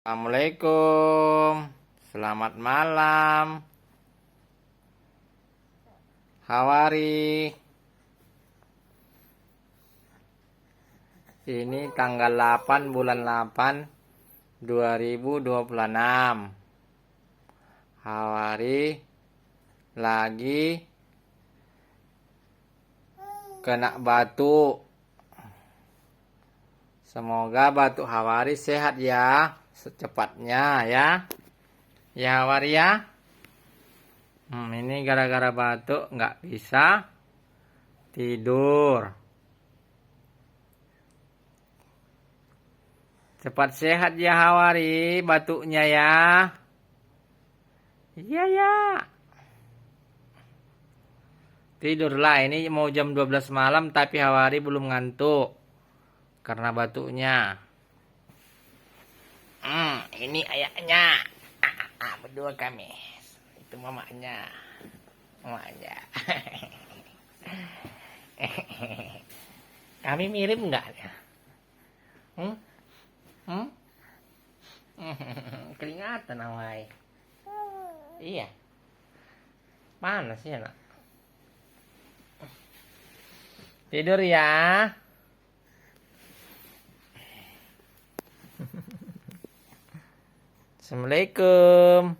Assalamualaikum, selamat malam. Hawari. Ini tanggal 8 bulan 8 2026. Hawari lagi kena batuk. Semoga batuk Hawari sehat ya, secepatnya ya. Ya Hawari ya. Ini gara-gara batuk nggak bisa tidur. Cepat sehat ya Hawari, batuknya ya. Iya ya. Tidurlah, ini mau jam 12 malam tapi Hawari belum ngantuk karena batuknya. Ini ayahnya. Berdua kami. Itu mamanya. Kami mirip enggak ya? Kelihatan awai. Iya. Panas ya nak. Tidur ya. Assalamualaikum.